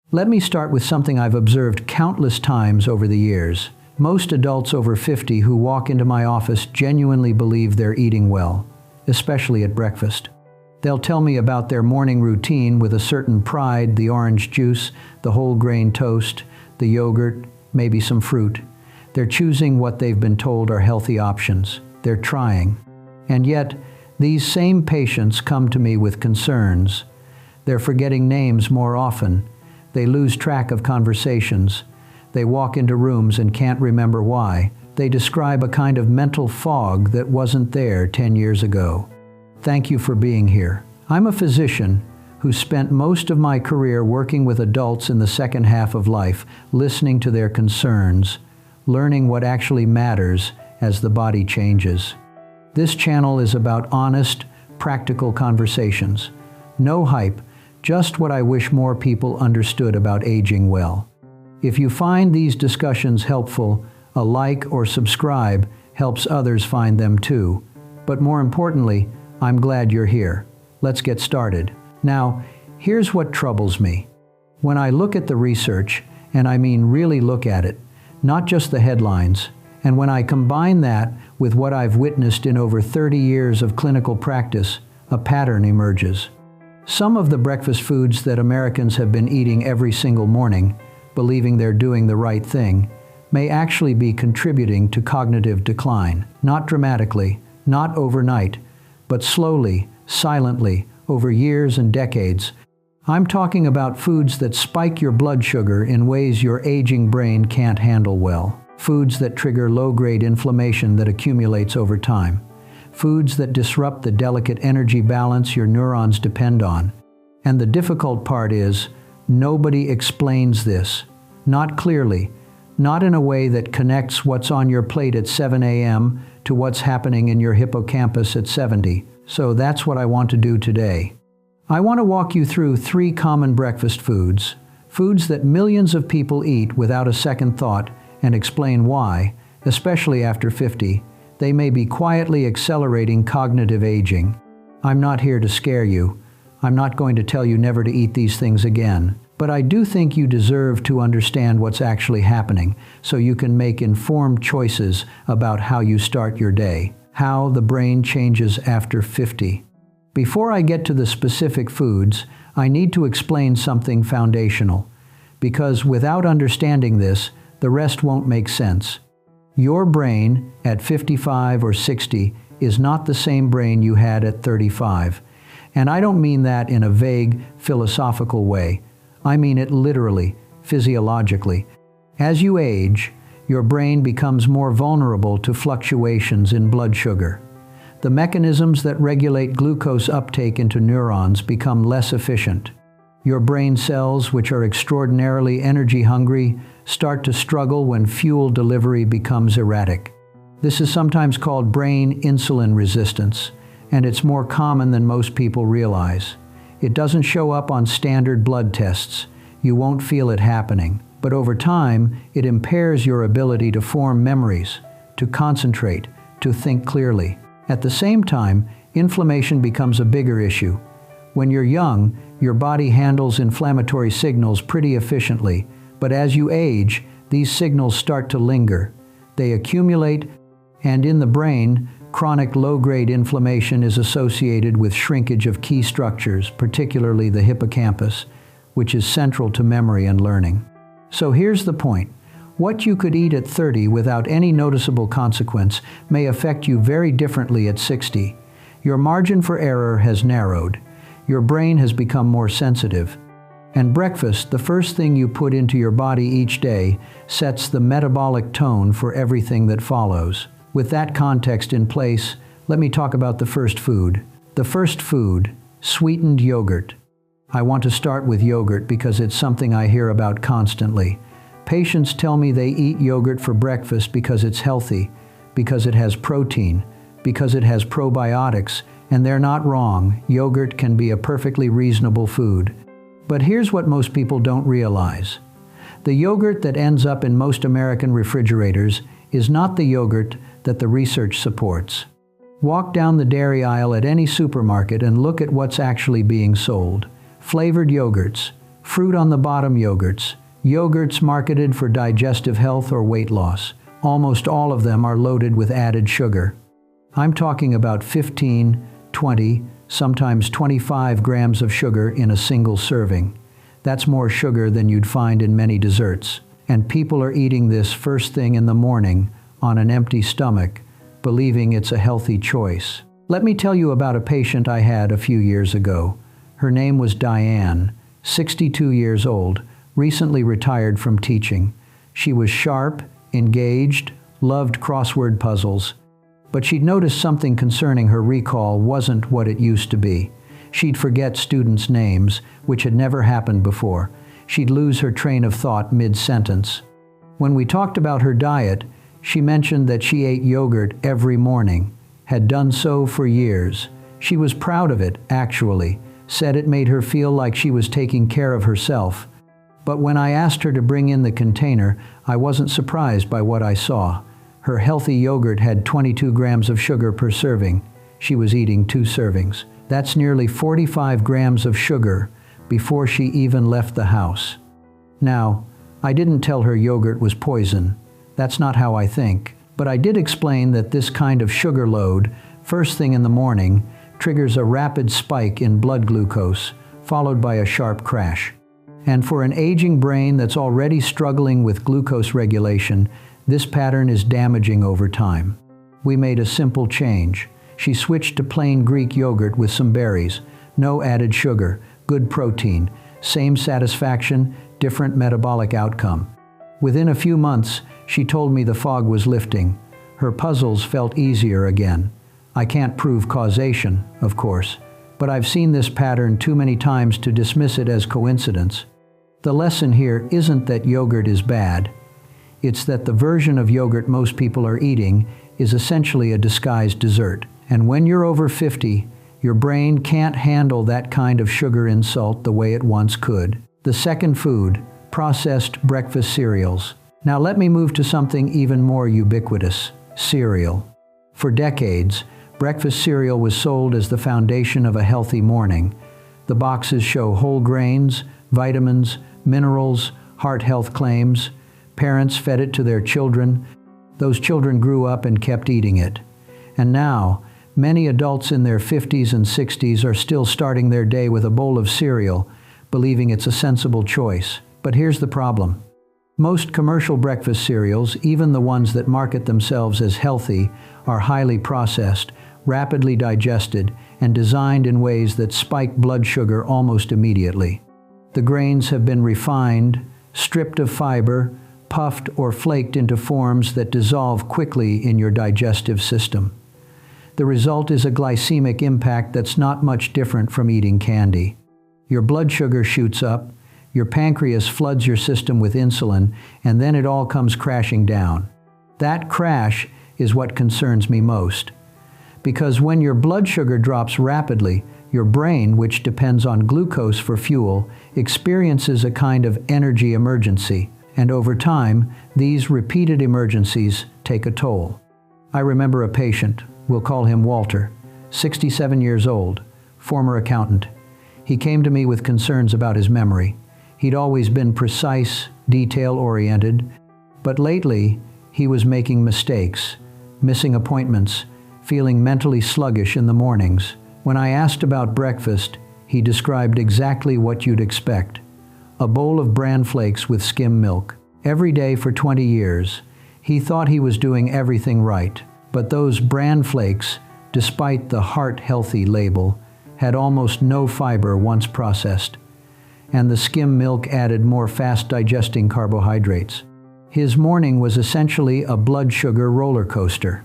Let me start with something I've observed countless times over the years. Most adults over 50 who walk into my office genuinely believe they're eating well, especially at breakfast. They'll tell me about their morning routine with a certain pride: the orange juice, the whole grain toast, the yogurt, maybe some fruit. They're choosing what they've been told are healthy options. They're trying. And yet, these same patients come to me with concerns. They're forgetting names more often. They lose track of conversations. They walk into rooms and can't remember why. They describe a kind of mental fog that wasn't there 10 years ago. Thank you for being here. I'm a physician who spent most of my career working with adults in the second half of life, listening to their concerns, learning what actually matters as the body changes. This channel is about honest, practical conversations. No hype, just what I wish more people understood about aging well. If you find these discussions helpful, a like or subscribe helps others find them too. But more importantly, I'm glad you're here. Let's get started. Now, here's what troubles me. When I look at the research, and I mean really look at it, not just the headlines, and when I combine that with what I've witnessed in over 30 years of clinical practice, a pattern emerges. Some of the breakfast foods that Americans have been eating every single morning, believing they're doing the right thing, may actually be contributing to cognitive decline. Not dramatically, not overnight, but slowly, silently, over years and decades. I'm talking about foods that spike your blood sugar in ways your aging brain can't handle well. Foods that trigger low-grade inflammation that accumulates over time. Foods that disrupt the delicate energy balance your neurons depend on. And the difficult part is, nobody explains this. Not clearly. Not in a way that connects what's on your plate at 7 a.m. to what's happening in your hippocampus at 70. So that's what I want to do today. I want to walk you through 3 common breakfast foods, foods that millions of people eat without a second thought, and explain why, especially after 50, they may be quietly accelerating cognitive aging. I'm not here to scare you. I'm not going to tell you never to eat these things again. But I do think you deserve to understand what's actually happening so you can make informed choices about how you start your day, how the brain changes after 50. Before I get to the specific foods, I need to explain something foundational, because without understanding this, the rest won't make sense. Your brain at 55 or 60 is not the same brain you had at 35. And I don't mean that in a vague, philosophical way. I mean it literally, physiologically. As you age, your brain becomes more vulnerable to fluctuations in blood sugar. The mechanisms that regulate glucose uptake into neurons become less efficient. Your brain cells, which are extraordinarily energy-hungry, start to struggle when fuel delivery becomes erratic. This is sometimes called brain insulin resistance, and it's more common than most people realize. It doesn't show up on standard blood tests. You won't feel it happening. But over time, it impairs your ability to form memories, to concentrate, to think clearly. At the same time, inflammation becomes a bigger issue. When you're young, your body handles inflammatory signals pretty efficiently, but as you age, these signals start to linger. They accumulate, and in the brain, chronic low-grade inflammation is associated with shrinkage of key structures, particularly the hippocampus, which is central to memory and learning. So here's the point. What you could eat at 30 without any noticeable consequence may affect you very differently at 60. Your margin for error has narrowed. Your brain has become more sensitive. And breakfast, the first thing you put into your body each day, sets the metabolic tone for everything that follows. With that context in place, let me talk about the first food. The first food, sweetened yogurt. I want to start with yogurt because it's something I hear about constantly. Patients tell me they eat yogurt for breakfast because it's healthy, because it has protein, because it has probiotics, and they're not wrong. Yogurt can be a perfectly reasonable food. But here's what most people don't realize. The yogurt that ends up in most American refrigerators is not the yogurt that the research supports. Walk down the dairy aisle at any supermarket and look at what's actually being sold. Flavored yogurts, Fruit on the bottom yogurts. Yogurts marketed for digestive health or weight loss. Almost all of them are loaded with added sugar. I'm talking about 15, 20, sometimes 25 grams of sugar in a single serving. That's more sugar than you'd find in many desserts. And people are eating this first thing in the morning on an empty stomach, believing it's a healthy choice. Let me tell you about a patient I had a few years ago. Her name was Diane, 62 years old, recently retired from teaching. She was sharp, engaged, loved crossword puzzles. But she'd noticed something concerning her recall wasn't what it used to be. She'd forget students' names, which had never happened before. She'd lose her train of thought mid-sentence. When we talked about her diet, she mentioned that she ate yogurt every morning, had done so for years. She was proud of it, actually, said it made her feel like she was taking care of herself. But when I asked her to bring in the container, I wasn't surprised by what I saw. Her healthy yogurt had 22 grams of sugar per serving. She was eating 2 servings. That's nearly 45 grams of sugar before she even left the house. Now, I didn't tell her yogurt was poison. That's not how I think. But I did explain that this kind of sugar load, first thing in the morning, triggers a rapid spike in blood glucose, followed by a sharp crash. And for an aging brain that's already struggling with glucose regulation, this pattern is damaging over time. We made a simple change. She switched to plain Greek yogurt with some berries, no added sugar, good protein, same satisfaction, different metabolic outcome. Within a few months, she told me the fog was lifting. Her puzzles felt easier again. I can't prove causation, of course, but I've seen this pattern too many times to dismiss it as coincidence. The lesson here isn't that yogurt is bad. It's that the version of yogurt most people are eating is essentially a disguised dessert. And when you're over 50, your brain can't handle that kind of sugar insult the way it once could. The second food, processed breakfast cereals. Now let me move to something even more ubiquitous, cereal. For decades, breakfast cereal was sold as the foundation of a healthy morning. The boxes show whole grains, vitamins, minerals, heart health claims. Parents fed it to their children. Those children grew up and kept eating it. And now, many adults in their 50s and 60s are still starting their day with a bowl of cereal, believing it's a sensible choice. But here's the problem. Most commercial breakfast cereals, even the ones that market themselves as healthy, are highly processed, rapidly digested, and designed in ways that spike blood sugar almost immediately. The grains have been refined, stripped of fiber, puffed or flaked into forms that dissolve quickly in your digestive system. The result is a glycemic impact that's not much different from eating candy. Your blood sugar shoots up, your pancreas floods your system with insulin, and then it all comes crashing down. That crash is what concerns me most. Because when your blood sugar drops rapidly, your brain, which depends on glucose for fuel, experiences a kind of energy emergency. And over time, these repeated emergencies take a toll. I remember a patient, we'll call him Walter, 67 years old, former accountant. He came to me with concerns about his memory. He'd always been precise, detail-oriented, but lately he was making mistakes, missing appointments, feeling mentally sluggish in the mornings. When I asked about breakfast, he described exactly what you'd expect. A bowl of bran flakes with skim milk. Every day for 20 years, he thought he was doing everything right. But those bran flakes, despite the heart-healthy label, had almost no fiber once processed. And the skim milk added more fast-digesting carbohydrates. His morning was essentially a blood sugar roller coaster.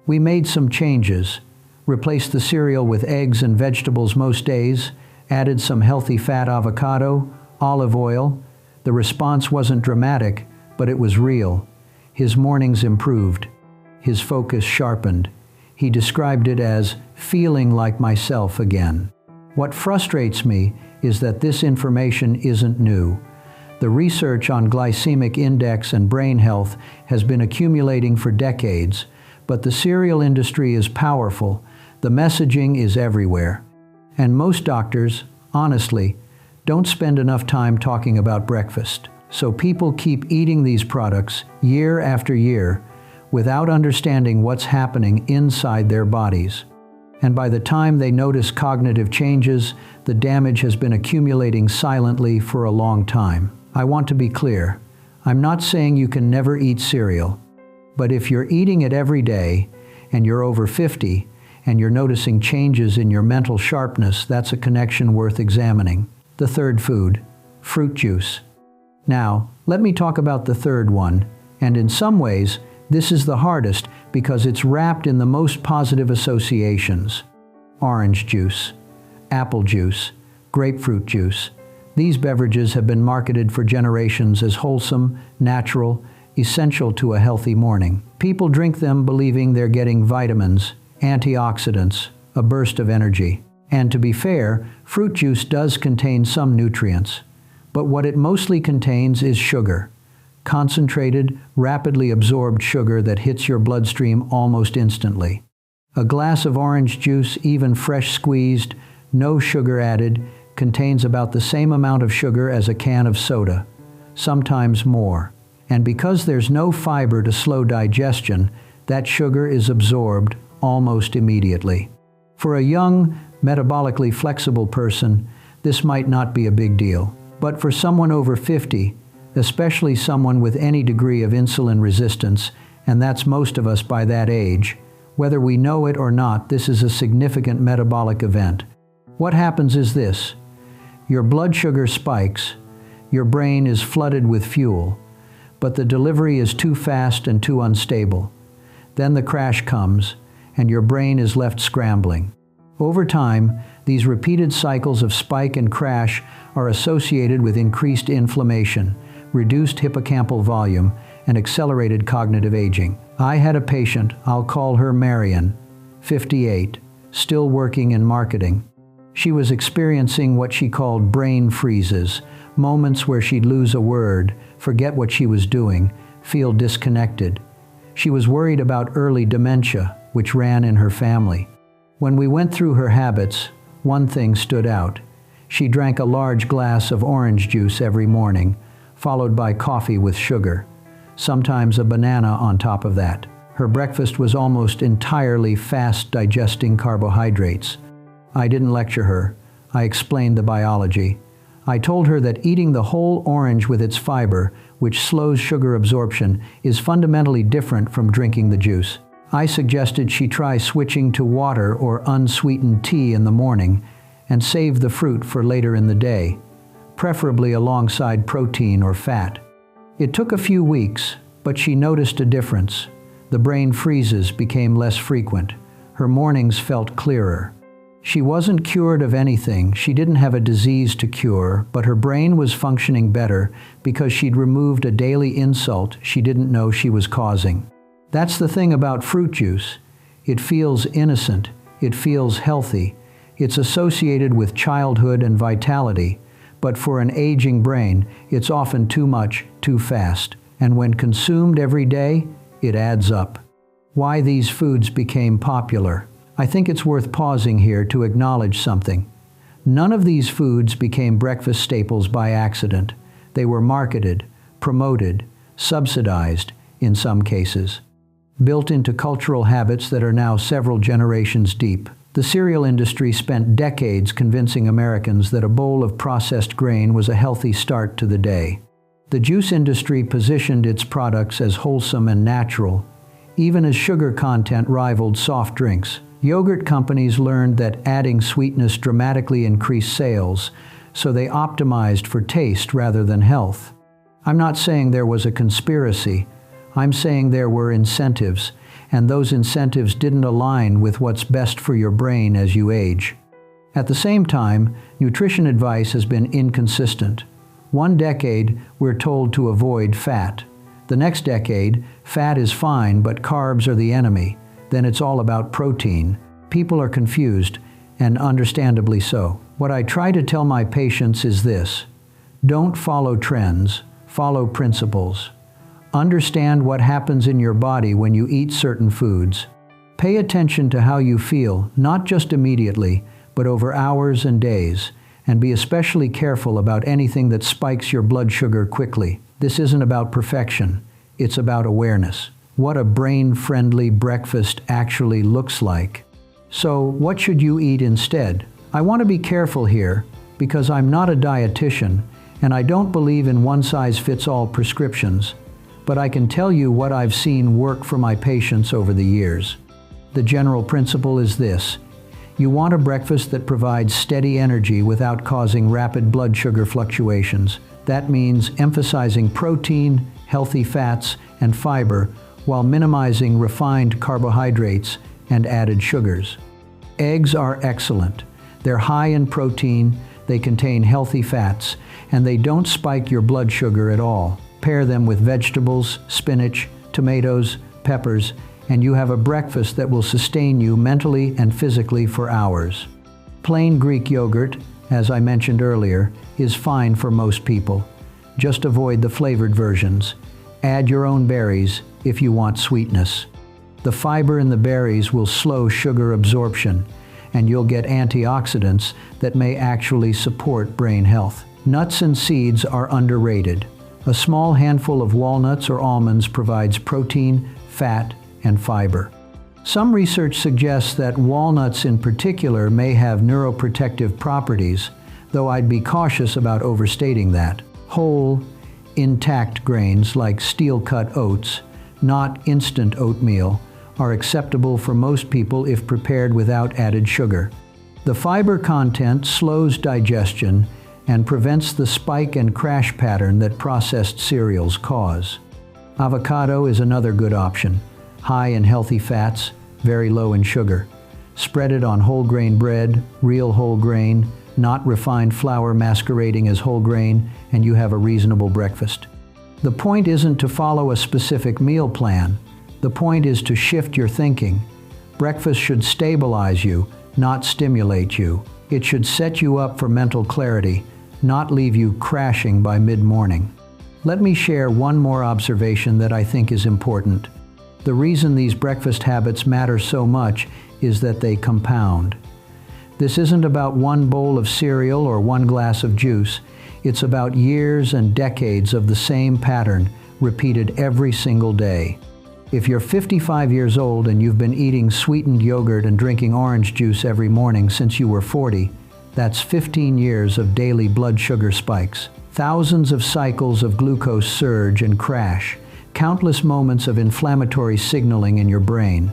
We made some changes, replaced the cereal with eggs and vegetables most days, added some healthy fat avocado, olive oil. The response wasn't dramatic, but it was real. His mornings improved. His focus sharpened. He described it as feeling like myself again. What frustrates me is that this information isn't new. The research on glycemic index and brain health has been accumulating for decades, but the cereal industry is powerful. The messaging is everywhere. And most doctors, honestly, don't spend enough time talking about breakfast. So people keep eating these products year after year without understanding what's happening inside their bodies. And by the time they notice cognitive changes, the damage has been accumulating silently for a long time. I want to be clear. I'm not saying you can never eat cereal, but if you're eating it every day and you're over 50 and you're noticing changes in your mental sharpness, that's a connection worth examining. The third food, fruit juice. Now, let me talk about the third one, and in some ways, this is the hardest because it's wrapped in the most positive associations. Orange juice, apple juice, grapefruit juice. These beverages have been marketed for generations as wholesome, natural, essential to a healthy morning. People drink them believing they're getting vitamins, antioxidants, a burst of energy. And to be fair, fruit juice does contain some nutrients. But what it mostly contains is sugar. Concentrated, rapidly absorbed sugar that hits your bloodstream almost instantly. A glass of orange juice, even fresh squeezed, no sugar added, contains about the same amount of sugar as a can of soda, sometimes more. And because there's no fiber to slow digestion, that sugar is absorbed almost immediately. For a young, metabolically flexible person, this might not be a big deal. But for someone over 50, especially someone with any degree of insulin resistance, and that's most of us by that age, whether we know it or not, this is a significant metabolic event. What happens is this. Your blood sugar spikes, your brain is flooded with fuel, but the delivery is too fast and too unstable. Then the crash comes, and your brain is left scrambling. Over time, these repeated cycles of spike and crash are associated with increased inflammation, reduced hippocampal volume, and accelerated cognitive aging. I had a patient, I'll call her Marion, 58, still working in marketing. She was experiencing what she called brain freezes, moments where she'd lose a word, forget what she was doing, feel disconnected. She was worried about early dementia, which ran in her family. When we went through her habits, one thing stood out. She drank a large glass of orange juice every morning, followed by coffee with sugar, sometimes a banana on top of that. Her breakfast was almost entirely fast-digesting carbohydrates. I didn't lecture her. I explained the biology. I told her that eating the whole orange with its fiber, which slows sugar absorption, is fundamentally different from drinking the juice. I suggested she try switching to water or unsweetened tea in the morning and save the fruit for later in the day, preferably alongside protein or fat. It took a few weeks, but she noticed a difference. The brain freezes became less frequent. Her mornings felt clearer. She wasn't cured of anything. She didn't have a disease to cure, but her brain was functioning better because she'd removed a daily insult she didn't know she was causing. That's the thing about fruit juice. It feels innocent. It feels healthy. It's associated with childhood and vitality, but for an aging brain, it's often too much, too fast. And when consumed every day, it adds up. Why these foods became popular? I think it's worth pausing here to acknowledge something. None of these foods became breakfast staples by accident. They were marketed, promoted, subsidized, in some cases, built into cultural habits that are now several generations deep. The cereal industry spent decades convincing Americans that a bowl of processed grain was a healthy start to the day. The juice industry positioned its products as wholesome and natural, even as sugar content rivaled soft drinks. Yogurt companies learned that adding sweetness dramatically increased sales, so they optimized for taste rather than health. I'm not saying there was a conspiracy. I'm saying there were incentives, and those incentives didn't align with what's best for your brain as you age. At the same time, nutrition advice has been inconsistent. One decade, we're told to avoid fat. The next decade, fat is fine, but carbs are the enemy. Then it's all about protein. People are confused, and understandably so. What I try to tell my patients is this: don't follow trends, follow principles. Understand what happens in your body when you eat certain foods. Pay attention to how you feel, not just immediately, but over hours and days, and be especially careful about anything that spikes your blood sugar quickly. This isn't about perfection, it's about awareness. What a brain-friendly breakfast actually looks like. So, what should you eat instead? I want to be careful here because I'm not a dietitian and I don't believe in one-size-fits-all prescriptions, but I can tell you what I've seen work for my patients over the years. The general principle is this: you want a breakfast that provides steady energy without causing rapid blood sugar fluctuations. That means emphasizing protein, healthy fats, and fiber while minimizing refined carbohydrates and added sugars. Eggs are excellent. They're high in protein, they contain healthy fats, and they don't spike your blood sugar at all. Pair them with vegetables, spinach, tomatoes, peppers, and you have a breakfast that will sustain you mentally and physically for hours. Plain Greek yogurt, as I mentioned earlier, is fine for most people. Just avoid the flavored versions. Add your own berries if you want sweetness. The fiber in the berries will slow sugar absorption, and you'll get antioxidants that may actually support brain health. Nuts and seeds are underrated. A small handful of walnuts or almonds provides protein, fat, and fiber. Some research suggests that walnuts in particular may have neuroprotective properties, though I'd be cautious about overstating that. Whole, intact grains like steel-cut oats, not instant oatmeal, are acceptable for most people if prepared without added sugar. The fiber content slows digestion and prevents the spike and crash pattern that processed cereals cause. Avocado is another good option. High in healthy fats, very low in sugar. Spread it on whole grain bread, real whole grain, not refined flour masquerading as whole grain, and you have a reasonable breakfast. The point isn't to follow a specific meal plan. The point is to shift your thinking. Breakfast should stabilize you, not stimulate you. It should set you up for mental clarity, not leave you crashing by mid-morning. Let me share one more observation that I think is important. The reason these breakfast habits matter so much is that they compound. This isn't about one bowl of cereal or one glass of juice. It's about years and decades of the same pattern, repeated every single day. If you're 55 years old and you've been eating sweetened yogurt and drinking orange juice every morning since you were 40, that's 15 years of daily blood sugar spikes, thousands of cycles of glucose surge and crash, countless moments of inflammatory signaling in your brain.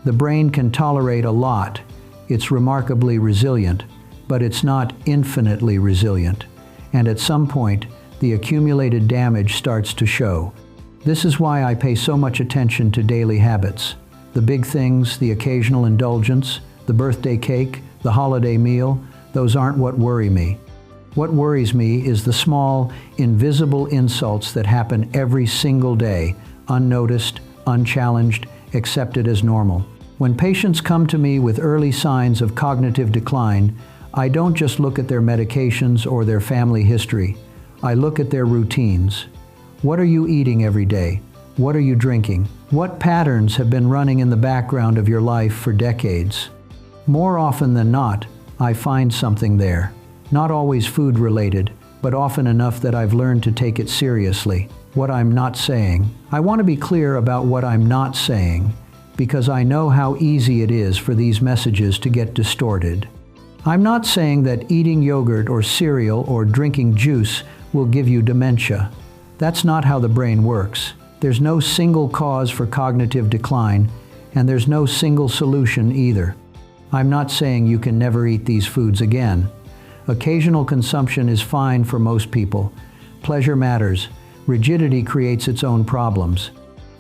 The brain can tolerate a lot. It's remarkably resilient, but it's not infinitely resilient. And at some point, the accumulated damage starts to show. This is why I pay so much attention to daily habits. The big things, the occasional indulgence, the birthday cake, the holiday meal, those aren't what worry me. What worries me is the small, invisible insults that happen every single day, unnoticed, unchallenged, accepted as normal. When patients come to me with early signs of cognitive decline, I don't just look at their medications or their family history. I look at their routines. What are you eating every day? What are you drinking? What patterns have been running in the background of your life for decades? More often than not, I find something there. Not always food-related, but often enough that I've learned to take it seriously. What I'm not saying. I want to be clear about what I'm not saying, because I know how easy it is for these messages to get distorted. I'm not saying that eating yogurt or cereal or drinking juice will give you dementia. That's not how the brain works. There's no single cause for cognitive decline, and there's no single solution either. I'm not saying you can never eat these foods again. Occasional consumption is fine for most people. Pleasure matters. Rigidity creates its own problems.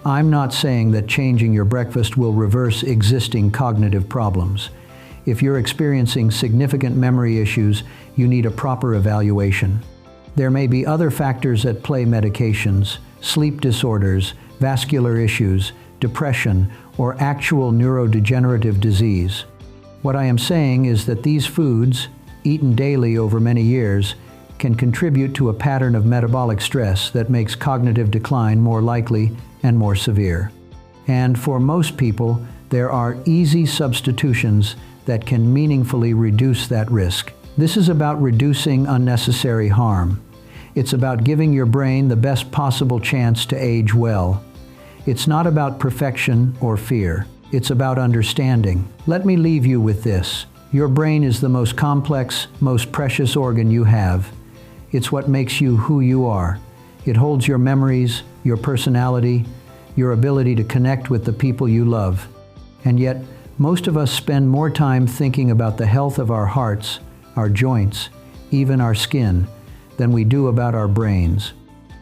I'm not saying that changing your breakfast will reverse existing cognitive problems. If you're experiencing significant memory issues, you need a proper evaluation. There may be other factors at play: medications, sleep disorders, vascular issues, depression, or actual neurodegenerative disease. What I am saying is that these foods, eaten daily over many years, can contribute to a pattern of metabolic stress that makes cognitive decline more likely and more severe. And for most people, there are easy substitutions that can meaningfully reduce that risk. This is about reducing unnecessary harm. It's about giving your brain the best possible chance to age well. It's not about perfection or fear. It's about understanding. Let me leave you with this. Your brain is the most complex, most precious organ you have. It's what makes you who you are. It holds your memories, your personality, your ability to connect with the people you love. And yet, most of us spend more time thinking about the health of our hearts, our joints, even our skin, than we do about our brains.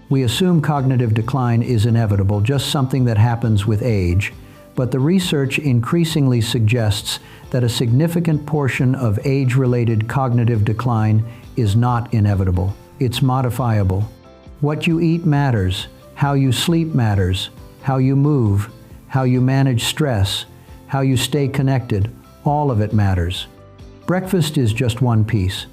We assume cognitive decline is inevitable, just something that happens with age, but the research increasingly suggests that a significant portion of age-related cognitive decline is not inevitable. It's modifiable. What you eat matters, how you sleep matters, how you move, how you manage stress, how you stay connected, all of it matters. Breakfast is just one piece,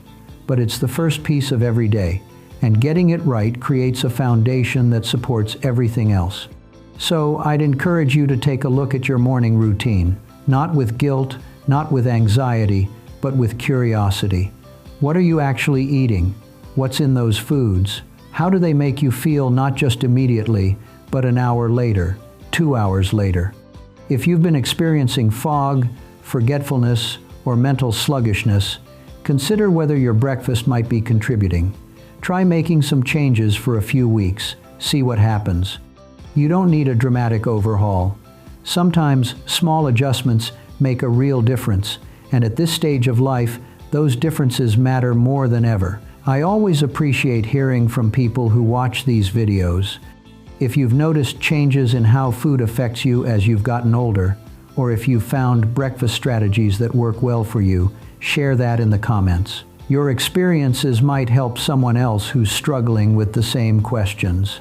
but it's the first piece of every day, and getting it right creates a foundation that supports everything else. So I'd encourage you to take a look at your morning routine, not with guilt, not with anxiety, but with curiosity. What are you actually eating? What's in those foods? How do they make you feel not just immediately, but an hour later, 2 hours later? If you've been experiencing fog, forgetfulness, or mental sluggishness, consider whether your breakfast might be contributing. Try making some changes for a few weeks. See what happens. You don't need a dramatic overhaul. Sometimes small adjustments make a real difference, and at this stage of life, those differences matter more than ever. I always appreciate hearing from people who watch these videos. If you've noticed changes in how food affects you as you've gotten older, or if you've found breakfast strategies that work well for you, share that in the comments. Your experiences might help someone else who's struggling with the same questions.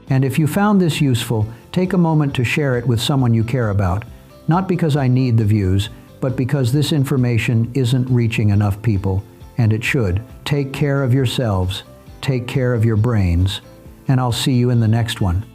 And if you found this useful, take a moment to share it with someone you care about. Not because I need the views, but because this information isn't reaching enough people, and it should. Take care of yourselves, take care of your brains, and I'll see you in the next one.